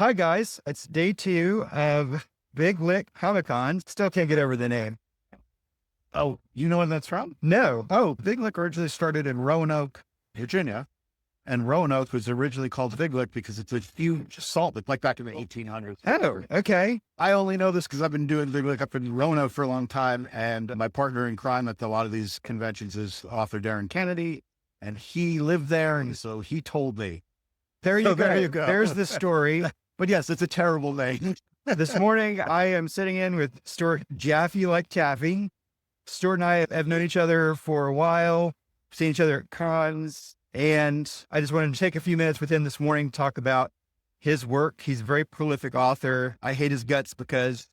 Hi guys, it's day 2 of Big Lick Comic Con. Still can't get over the name. Oh, you know where that's from? No. Oh, Big Lick originally started in Roanoke, Virginia. And Roanoke was originally called Big Lick because it's a huge salt lick, like back in the 1800s. Oh, okay. I only know this because I've been doing Big Lick up in Roanoke for a long time. And my partner in crime at a lot of these conventions is author Darren Kennedy. And he lived there. And so he told me. There you So go. there you go. There's the story. But yes, it's a terrible name. This morning, I am sitting in with Stuart Jaffe like Taffy. Stuart and I have known each other for a while, seen each other at cons, and I just wanted to take a few minutes with him this morning to talk about his work. He's a very prolific author. I hate his guts because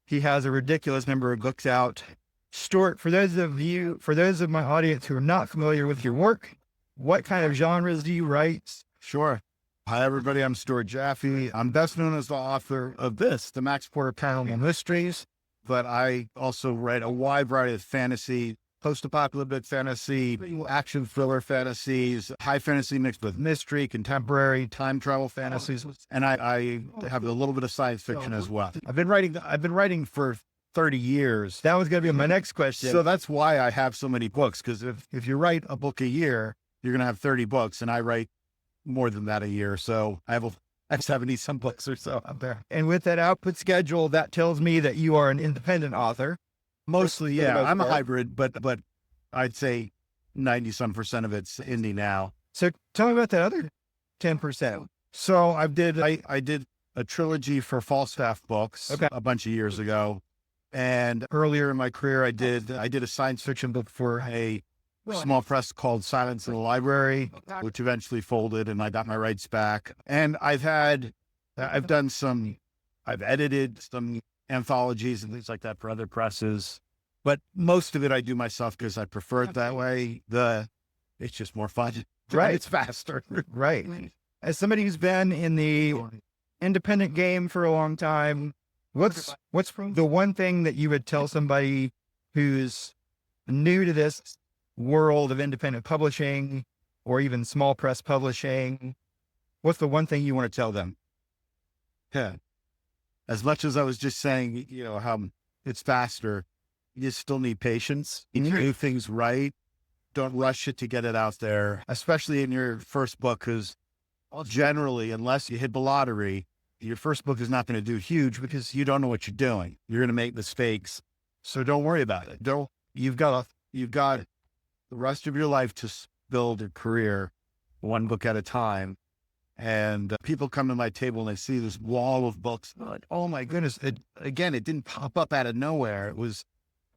he has a ridiculous number of books out. Stuart, for those of my audience who are not familiar with your work, what kind of genres do you write? Sure. Hi, everybody. I'm Stuart Jaffe. I'm best known as the author of the Max Porter Paranormal Mysteries, but I also write a wide variety of fantasy, post-apocalyptic fantasy, action thriller fantasies, high fantasy mixed with mystery, contemporary, time travel fantasies, and I have a little bit of science fiction as well. I've been writing for 30 years. That was going to be my next question. So that's why I have so many books, because if you write a book a year, you're going to have 30 books, and I write more than that a year. So I have 70 some books or so out there. And with that output schedule, that tells me that you are an independent author. Mostly, yeah. I'm a hybrid, but I'd say 90 some percent of it's indie now. So tell me about that other 10%. So I did a trilogy for Falstaff books a bunch of years ago. And earlier in my career, I did a science fiction book for a small press called Silence in the Library, which eventually folded, and I got my rights back. And I've edited some anthologies and things like that for other presses, but most of it I do myself because I prefer it that way. It's just more fun. Right. It's faster. Right. As somebody who's been in the independent game for a long time, what's the one thing that you would tell somebody who's new to this world of independent publishing or even small press publishing? What's the one thing you want to tell them? Yeah. As much as I was just saying, how it's faster, you still need patience. You need to do things right. Don't rush it to get it out there, especially in your first book, because generally, unless you hit the lottery, your first book is not going to do huge because you don't know what you're doing. You're going to make mistakes. So don't worry about it. You've got the rest of your life to build a career one book at a time. And people come to my table and they see this wall of books. Like, oh my goodness. It didn't pop up out of nowhere. It was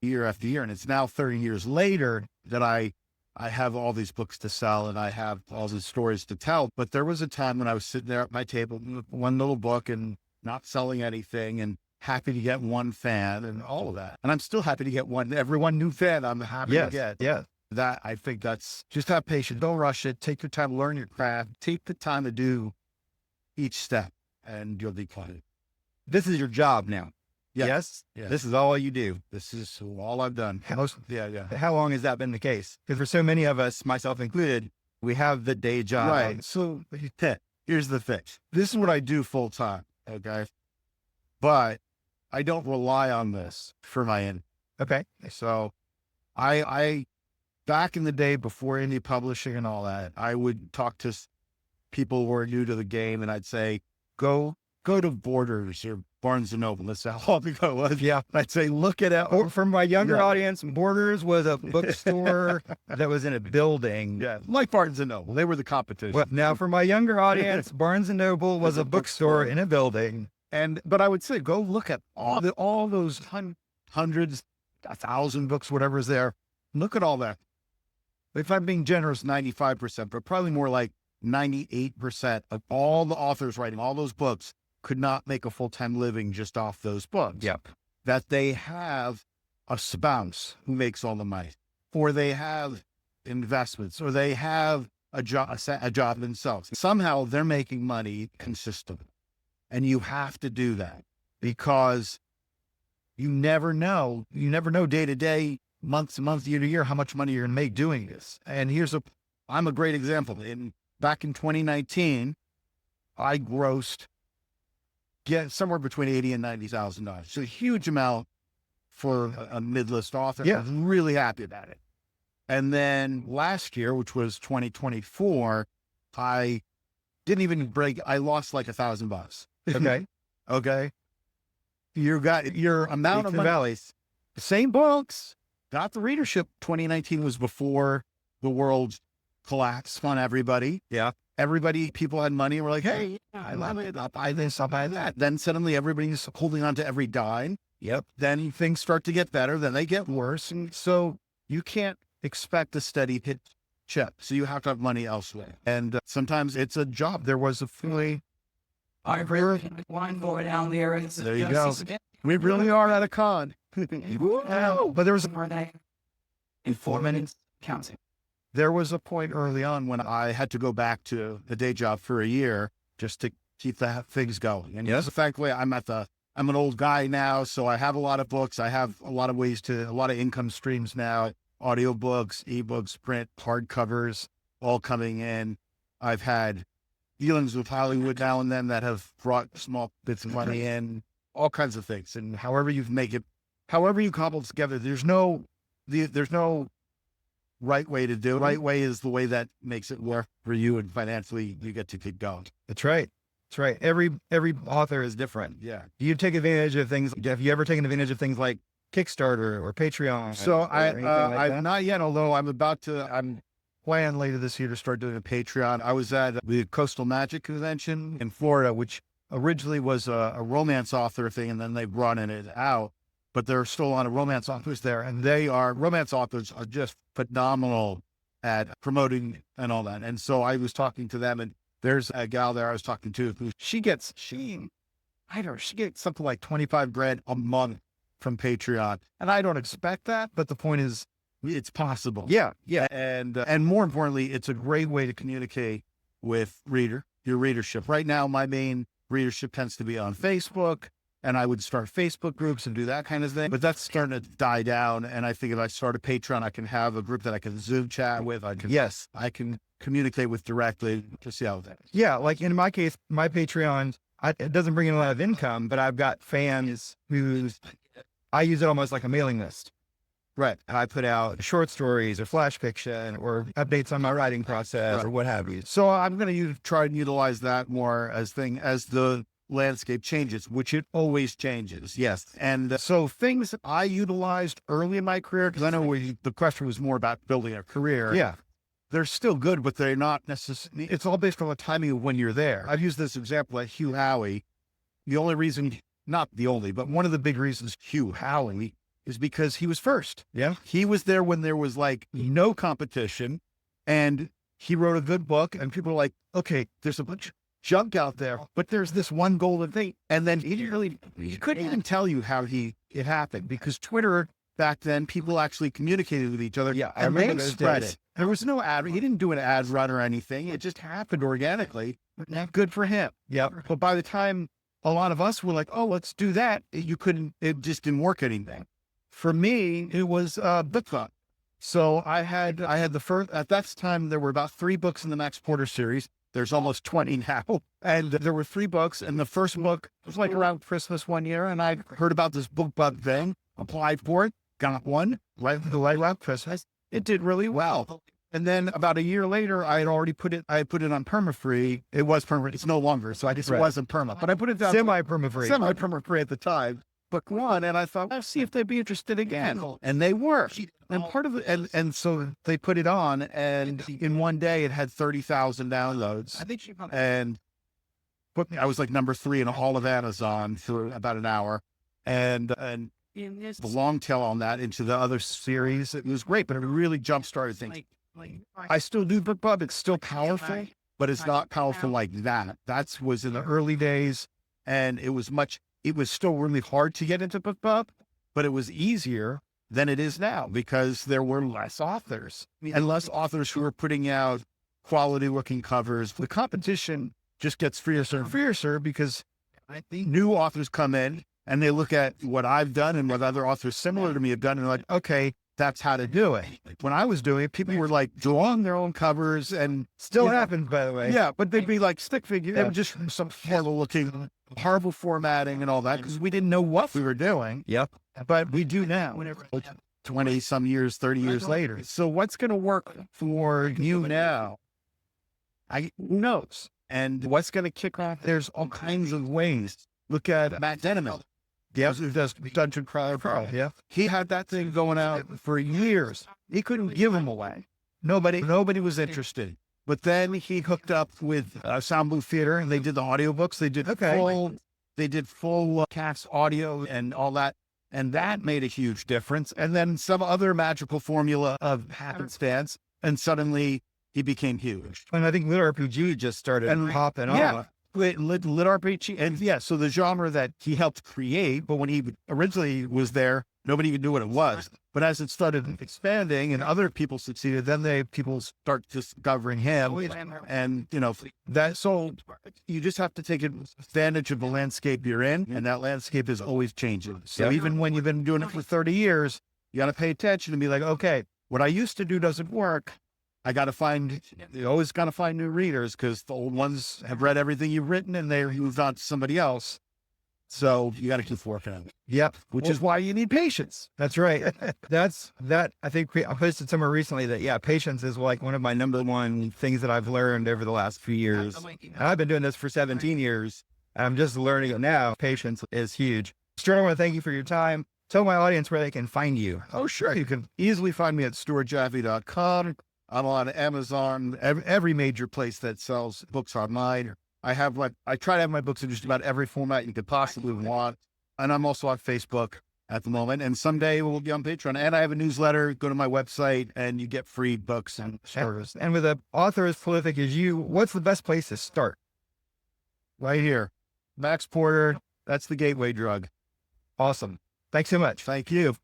year after year. And it's now 30 years later that I have all these books to sell and I have all these stories to tell. But there was a time when I was sitting there at my table with one little book and not selling anything and happy to get one fan and all of that. And I'm still happy to get every one new fan I'm happy to get. Yeah. That I think that's just have patience. Don't rush it. Take your time to learn your craft. Take the time to do each step and you'll be fine. This is your job now. Yes. This is all you do. This is all I've done. How long has that been the case? Because for so many of us, myself included, we have the day job. Right. So here's the thing. This is what I do full time. Okay. But I don't rely on this for my income. Okay. So I back in the day before indie publishing and all that, I would talk to people who were new to the game and I'd say, go to Borders or Barnes & Noble. That's how long ago it was. Yeah. I'd say, look at it. Or for my younger audience, Borders was a bookstore that was in a building. Yeah. Like Barnes & Noble. They were the competition. Well, now for my younger audience, Barnes & Noble was a bookstore in a building. But I would say, go look at all those hundreds, 1,000 books, whatever is there. Look at all that. If I'm being generous, 95%, but probably more like 98% of all the authors writing all those books could not make a full-time living just off those books. Yep. That they have a spouse who makes all the money, or they have investments, or they have a job themselves. Somehow they're making money consistently. And you have to do that because you never know day to day, month to month, year to year, how much money you're going to make doing this. And I'm a great example. Back in 2019, I grossed get somewhere between $80,000 and $90,000. So a huge amount for a mid-list author. Yeah. I was really happy about it. And then last year, which was 2024, I didn't even break. I lost like $1,000. Okay. Okay. You got your amount Peaks of and money. valleys. Same books, got the readership. 2019 was before the world collapsed on everybody. Yeah. People had money and were like, hey, I love it. I'll buy this, I'll buy that. Then suddenly everybody's holding on to every dime. Yep. Then things start to get better. Then they get worse. And so you can't expect a steady hit check. So you have to have money elsewhere. And sometimes it's a job. There was a fully, I really want to go down there. And there you go. We really are at a con. But there was in 4 minutes counting. There was a point early on when I had to go back to the day job for a year just to keep the things going. And yes, thankfully I'm an old guy now, so I have a lot of books. I have a lot of income streams now, audiobooks, ebooks, print, hardcovers, all coming in. I've had dealings with Hollywood now and then that have brought small bits of money in, all kinds of things. And however you cobble it together, there's no right way to do it. Right way is the way that makes it work for you, and financially you get to keep going. That's right. That's right. Every author is different. Yeah. Do you take advantage of things? Have you ever taken advantage of things like Kickstarter or Patreon? So I've not yet, although I'm planning later this year to start doing a Patreon. I was at the Coastal Magic Convention in Florida, which originally was a romance author thing, and then they brought it out. But there are still a lot of romance authors there, and romance authors are just phenomenal at promoting and all that. And so I was talking to them, and there's a gal there I was talking to who she gets something like $25,000 a month from Patreon. And I don't expect that, but the point is it's possible. Yeah. Yeah. And more importantly, it's a great way to communicate with your readership. Right now, my main readership tends to be on Facebook, and I would start Facebook groups and do that kind of thing. But that's starting to die down. And I think if I start a Patreon, I can have a group that I can Zoom chat with. I can communicate with directly to see how that is. Yeah. Like in my case, my Patreon, it doesn't bring in a lot of income, but I've got fans I use it almost like a mailing list. Right. I put out short stories or flash fiction or updates on my writing process or what have you. So I'm going to try and utilize that more as the landscape changes, which it always changes. Yes. And so things I utilized early in my career, because I know the question was more about building a career. Yeah. They're still good, but they're not necessarily, it's all based on the timing of when you're there. I've used this example at Hugh Howey. Not the only, but one of the big reasons Hugh Howey is because he was first. Yeah. He was there when there was like no competition, and he wrote a good book, and people were like, okay, there's a bunch of junk out there, but there's this one golden thing. And then he couldn't even tell you how it happened, because Twitter back then, people actually communicated with each other. Yeah. And they spread it. There was no ad. He didn't do an ad run or anything. It just happened organically. Good for him. Yeah. But by the time a lot of us were like, oh, let's do that, it just didn't work anything. For me, it was book club. So I had the first, at that time, there were about 3 books in the Max Porter series. There's almost 20 now. And there were 3 books. And the first book was like around Christmas one year. And I heard about this book bug thing, applied for it, got one right around Christmas. It did really well. And then about a year later, I put it on perma-free. It was perma. It's no longer. So I just wasn't perma. But I put it down semi-perma-free at the time. Book 1, and I thought, let's see if they'd be interested again. And they were. And part of it, and so they put it on, and in one day it had 30,000 downloads. And I was like number 3 in all of Amazon for about an hour. And the long tail on that into the other series, it was great, but it really jump-started things. I still do BookBub. It's still powerful, but it's not powerful like that. That was in the early days, and it was still really hard to get into BookBub, but it was easier than it is now because there were less authors and less authors who were putting out quality looking covers. The competition just gets fiercer and fiercer because new authors come in and they look at what I've done and what other authors similar to me have done, and they're like, okay, that's how to do it. When I was doing it, people were like drawing their own covers and Still happens, by the way. yeah, but they'd be like stick figure. They would just some horrible looking, horrible formatting and all that because we didn't know what we were doing. Yep. But we do now. 20 some years, 30 years later. So what's going to work for you now? Who knows? And what's going to kick off? There's all kinds of ways. Look at Matt Denneman. Yes, who does Dungeon Crawler Pro. Yeah. He had that thing going out for years. He couldn't give them away. Nobody was interested. But then he hooked up with Sound Blue Theater, and they did the audiobooks. They did full cast audio and all that. And that made a huge difference. And then some other magical formula of happenstance, and suddenly he became huge. And I think Lit RPG just started popping off. Yeah. Lit RPG. And yeah, so the genre that he helped create, but when he originally was there, nobody even knew what it was. But as it started expanding and other people succeeded, then people start discovering him. And, so you just have to take advantage of the landscape you're in. And that landscape is always changing. So even when you've been doing it for 30 years, you got to pay attention and be like, okay, what I used to do doesn't work. You always got to find new readers because the old ones have read everything you've written and they moved on to somebody else. So you got to keep working on it. Yep. Which is why you need patience. That's right. I think I posted somewhere recently that, patience is like one of my number one things that I've learned over the last few years. And I've been doing this for 17 years. And I'm just learning it now. Patience is huge. Stuart, I want to thank you for your time. Tell my audience where they can find you. Oh, sure. You can easily find me at stuartjaffe.com. I'm on Amazon, every major place that sells books online. I try to have my books in just about every format you could possibly want. And I'm also on Facebook at the moment. And someday we'll be on Patreon. And I have a newsletter. Go to my website and you get free books and stories. And with an author as prolific as you, what's the best place to start? Right here. Max Porter. That's the gateway drug. Awesome. Thanks so much. Thank you.